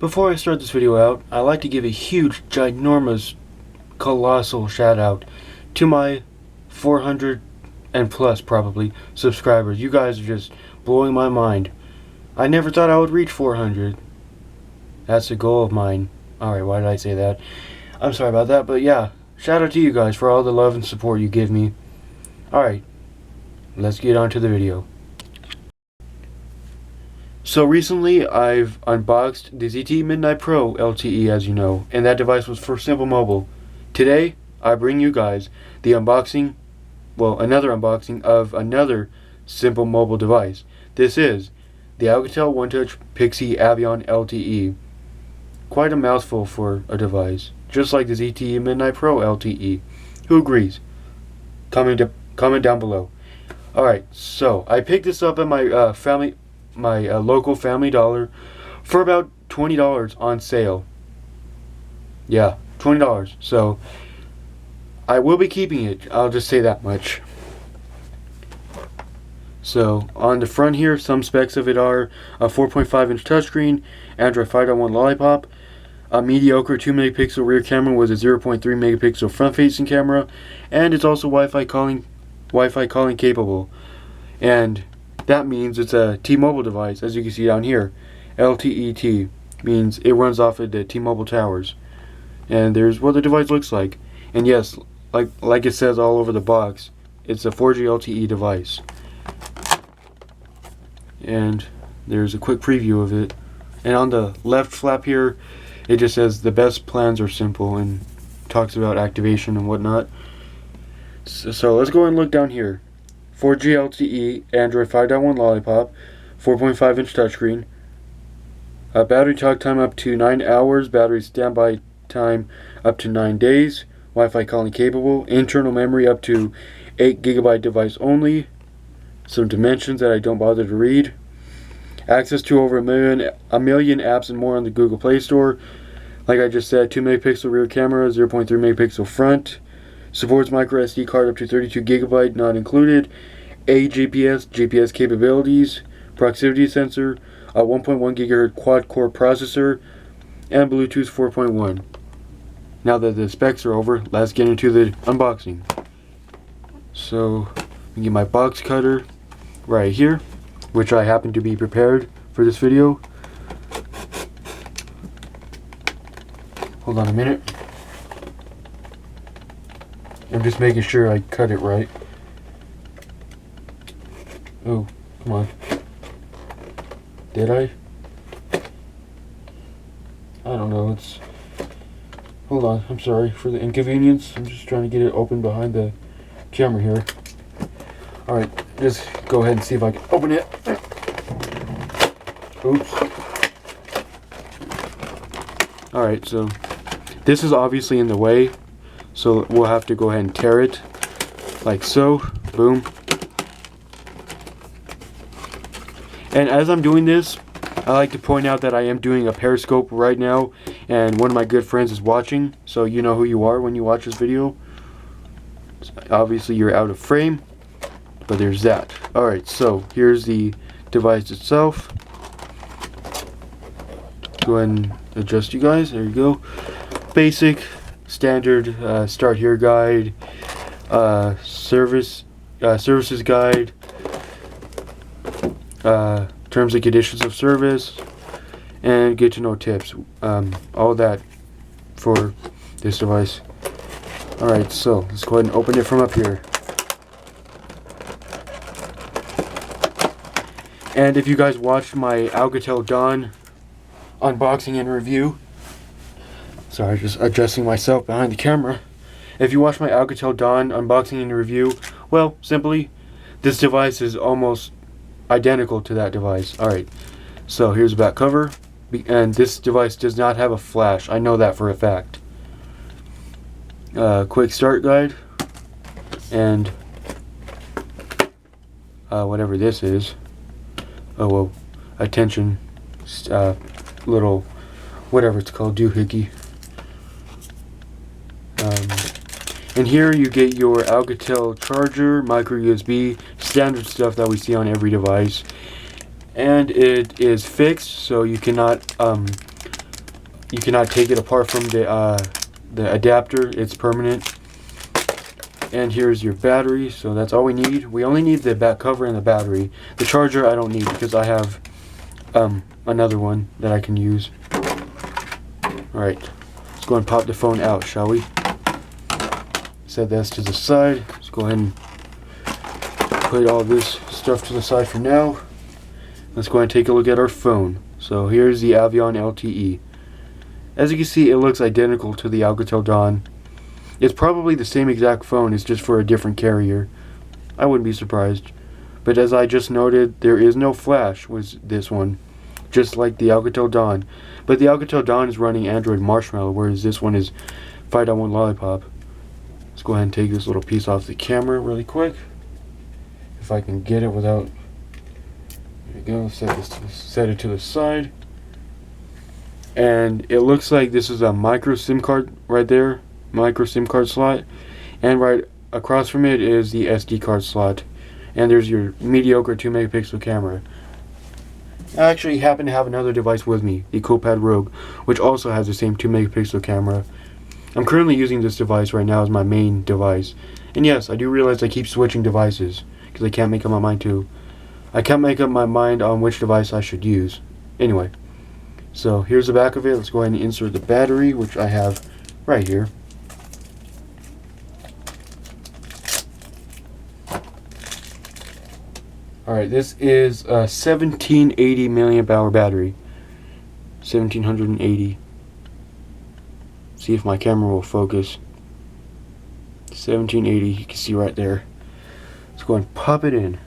Before I start this video out, I'd like to give a huge, ginormous, colossal shout out to my 400 and plus probably subscribers. You guys are just blowing my mind. I never thought I would reach 400. That's a goal of mine. Alright, why did I say that? I'm sorry about that, but yeah, shout out to you guys for all the love and support you give me. Alright, let's get on to the video. So recently I've unboxed the ZTE Midnight Pro LTE, as you know, and that device was for Simple Mobile. Today I bring you guys the unboxing, another unboxing of another Simple Mobile device. This is the Alcatel OneTouch Pixi Avion LTE. Quite a mouthful for a device, just like the ZTE Midnight Pro LTE. Who agrees? Comment down below. Alright, so I picked this up at my local Family Dollar for about $20 on sale. Yeah, $20. So I will be keeping it. I'll just say that much. So on the front here, some specs of it are a 4.5-inch touchscreen, Android 5.1 Lollipop, a mediocre 2 megapixel rear camera with a 0.3 megapixel front-facing camera, and it's also Wi-Fi calling capable. And that means it's a T-Mobile device, as you can see down here. LTE means it runs off of the T-Mobile towers. And there's what the device looks like. And yes, like it says all over the box, it's a 4G LTE device. And there's a quick preview of it. And on the left flap here, it just says the best plans are simple and talks about activation and whatnot. So let's go and look down here. 4G LTE, Android 5.1 Lollipop, 4.5-inch touchscreen, battery talk time up to 9 hours, battery standby time up to 9 days, Wi-Fi calling capable, internal memory up to 8 GB device only, some dimensions that I don't bother to read, access to over a million apps and more on the Google Play Store. Like I just said, 2 megapixel rear camera, 0.3 megapixel front, supports micro SD card up to 32 GB not included, GPS capabilities, proximity sensor, a 1.1 GHz quad-core processor, and Bluetooth 4.1. Now that the specs are over, let's get into the unboxing. So, I get my box cutter right here, which I happen to be prepared for this video. Hold on a minute. I'm just making sure I cut it right. Oh, come on. Did I? I don't know. Hold on. I'm sorry for the inconvenience. I'm just trying to get it open behind the camera here. Alright, just go ahead and see if I can open it. Oops. Alright, so this is obviously in the way. So we'll have to go ahead and tear it, like so, boom. And as I'm doing this, I like to point out that I am doing a Periscope right now, and one of my good friends is watching, so you know who you are when you watch this video. Obviously you're out of frame, but there's that. Alright, so here's the device itself. Go ahead and adjust you guys, there you go. Basic. Standard start here guide, services guide, terms and conditions of service, and get to know tips. All that for this device. Alright, so let's go ahead and open it from up here. And if you guys watched my Alcatel Dawn unboxing and review, sorry, just adjusting myself behind the camera. If you watch my Alcatel Dawn unboxing and review, well, simply, this device is almost identical to that device. Alright, so here's the back cover. And this device does not have a flash. I know that for a fact. Quick start guide. And whatever this is. Oh, well, attention, little, whatever it's called, doohickey. And here you get your Alcatel charger, micro USB, standard stuff that we see on every device. And it is fixed, so you cannot You cannot take it apart from the adapter. It's permanent. And here's your battery. So that's all we need. We only need the back cover and the battery. The charger I don't need because I have another one that I can use. Alright, let's go and pop the phone out, shall we? Set this to the side. Let's go ahead and put all this stuff to the side for now. Let's go ahead and take a look at our phone. So here's the Avion LTE. As you can see, it looks identical to the Alcatel Dawn. It's probably the same exact phone, it's just for a different carrier. I wouldn't be surprised. But as I just noted, there is no flash with this one, just like the Alcatel Dawn. But the Alcatel Dawn is running Android Marshmallow, whereas this one is 5.1 Lollipop. Let's go ahead and take this little piece off the camera really quick. If I can get it without... There we go, set it to the side. And it looks like this is a micro SIM card right there. Micro SIM card slot. And right across from it is the SD card slot. And there's your mediocre 2 megapixel camera. I actually happen to have another device with me, the Copad Rogue, which also has the same 2 megapixel camera. I'm currently using this device right now as my main device. And yes, I do realize I keep switching devices, because I can't make up my mind on which device I should use. Anyway, so here's the back of it. Let's go ahead and insert the battery, which I have right here. Alright, this is a 1780 milliamp hour battery. 1780. See if my camera will focus. 1780, you can see right there. Let's go and pop it in.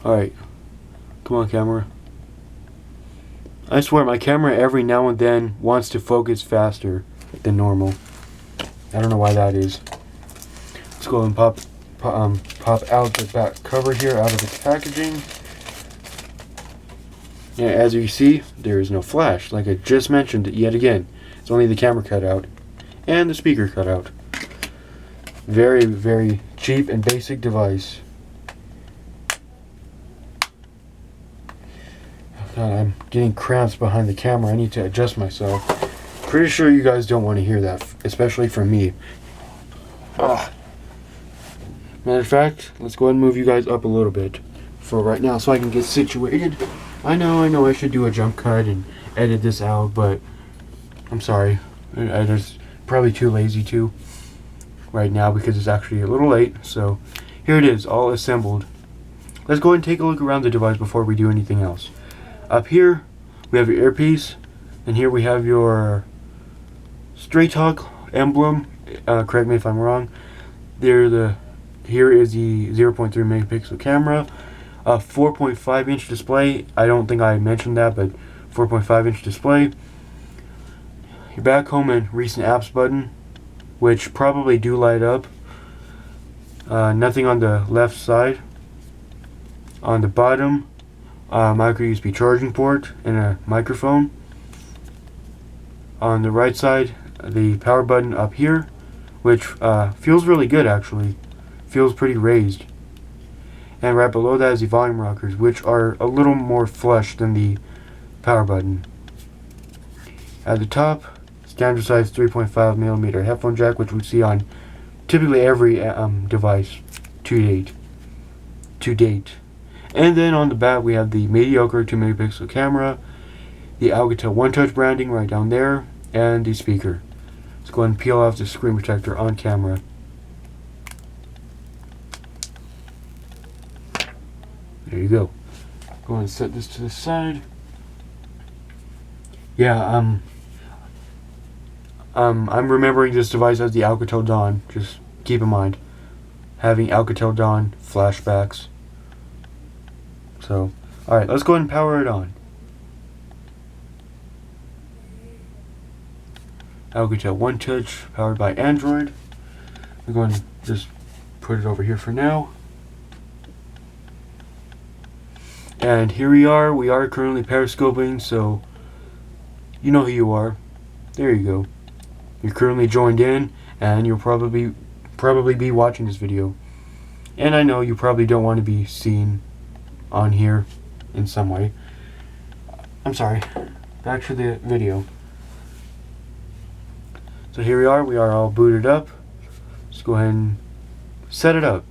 Alright, come on camera. I swear my camera every now and then wants to focus faster than normal. I don't know why that is. Let's go and pop out the back cover here out of its packaging. And as you see, there is no flash, like I just mentioned yet again. It's only the camera cut out and the speaker cut out. Very, very cheap and basic device. God, I'm getting cramps behind the camera. I need to adjust myself. Pretty sure you guys don't want to hear that, especially from me. Ugh. Matter of fact, let's go ahead and move you guys up a little bit for right now so I can get situated. I know I should do a jump cut and edit this out, but I'm sorry. I just probably too lazy to right now because it's actually a little late. So here it is, all assembled. Let's go ahead and take a look around the device before we do anything else. Up here, we have your earpiece, and here we have your Straight Talk emblem. Correct me if I'm wrong. Here is the 0.3 megapixel camera, a 4.5 inch display. I don't think I mentioned that, but 4.5 inch display. Your back home and recent apps button, which probably do light up. Nothing on the left side. On the bottom, micro USB charging port and a microphone. On the right side, the power button up here, which feels really good actually. Feels pretty raised. And right below that is the volume rockers, which are a little more flush than the power button. At the top, standard size 3.5mm headphone jack, which we see on typically every device to date. And then on the back we have the mediocre 2 megapixel camera, the Alcatel OneTouch branding right down there, and the speaker. Let's go ahead and peel off the screen protector on camera. There you go. Go ahead and set this to the side. Yeah, I'm remembering this device as the Alcatel Dawn. Just keep in mind, having Alcatel Dawn flashbacks. So, alright, let's go ahead and power it on. Alcatel OneTouch, powered by Android. We're going to just put it over here for now. And here we are currently periscoping, so you know who you are. There you go. You're currently joined in, and you'll probably be watching this video. And I know you probably don't want to be seen on here in some way. I'm sorry. back to the video. So here we are all booted up. Let's go ahead and set it up.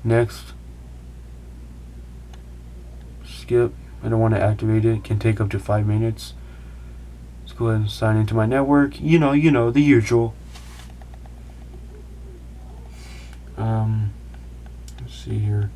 Next, skip. I don't want to activate it. It can take up to 5 minutes. Let's go ahead and sign into my network. You know, the usual. Let's see here.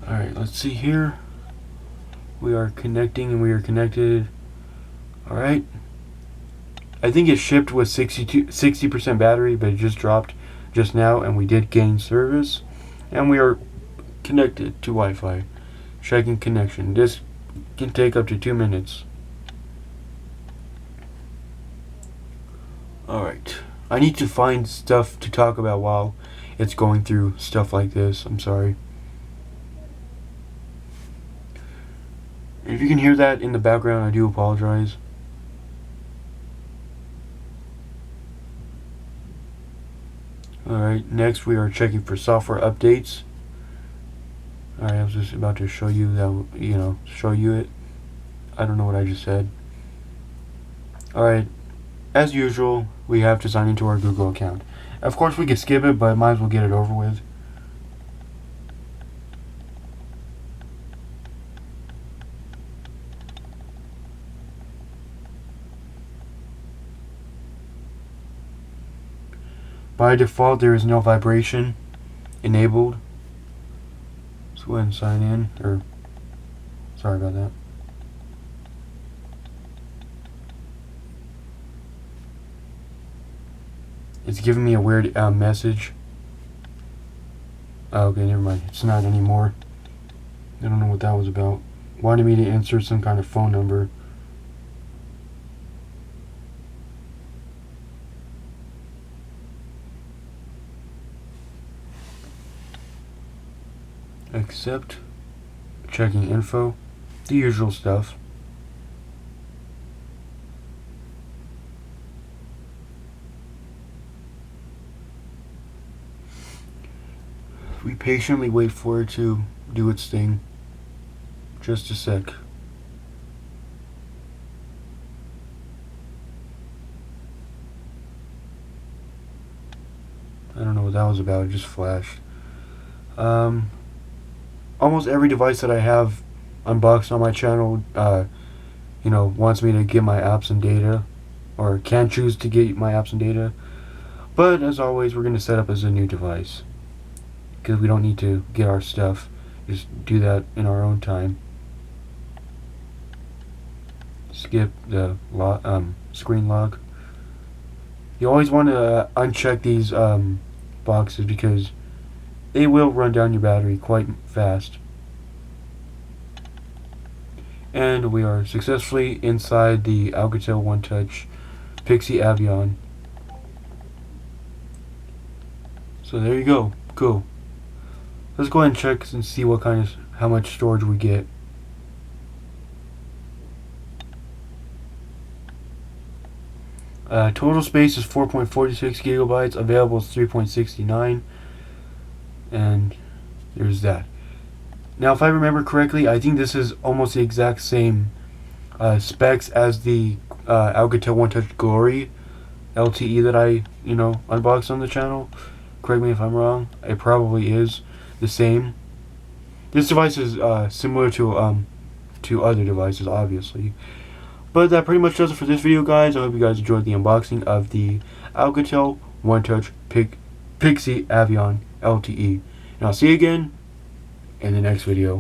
Alright, let's see here. We are connecting and we are connected. Alright. I think it shipped with 60% battery, but it just dropped just now and we did gain service. And we are connected to Wi-Fi. Checking connection. This can take up to 2 minutes. Alright. I need to find stuff to talk about while it's going through stuff like this. I'm sorry. If you can hear that in the background, I do apologize. Alright, next we are checking for software updates. Alright, I was just about to show you that, show you it. I don't know what I just said. Alright, as usual, we have to sign into our Google account. Of course, we could skip it, but might as well get it over with. By default, there is no vibration enabled. Let's go ahead and sign in. Sorry about that. It's giving me a weird message. Oh, okay, never mind. It's not anymore. I don't know what that was about. Wanted me to insert some kind of phone number. Accept. Checking info. The usual stuff. We patiently wait for it to do its thing. Just a sec. I don't know what that was about. It just flashed. Almost every device that I have unboxed on my channel, wants me to get my apps and data, or can choose to get my apps and data. But as always, we're going to set up as a new device, because we don't need to get our stuff. Just do that in our own time. Skip the screen lock. You always want to uncheck these boxes because they will run down your battery quite fast. And we are successfully inside the Alcatel OneTouch Pixi Avion. So there you go. Cool. Let's go ahead and check and see how much storage we get. Total space is 4.46 gigabytes. Available is 3.69. And there's that. Now, if I remember correctly, I think this is almost the exact same specs as the Alcatel OneTouch Glory LTE that I, unboxed on the channel. Correct me if I'm wrong. It probably is the same. This device is similar to other devices, obviously. But that pretty much does it for this video, guys. I hope you guys enjoyed the unboxing of the Alcatel OneTouch Pixi Avion LTE. And I'll see you again in the next video.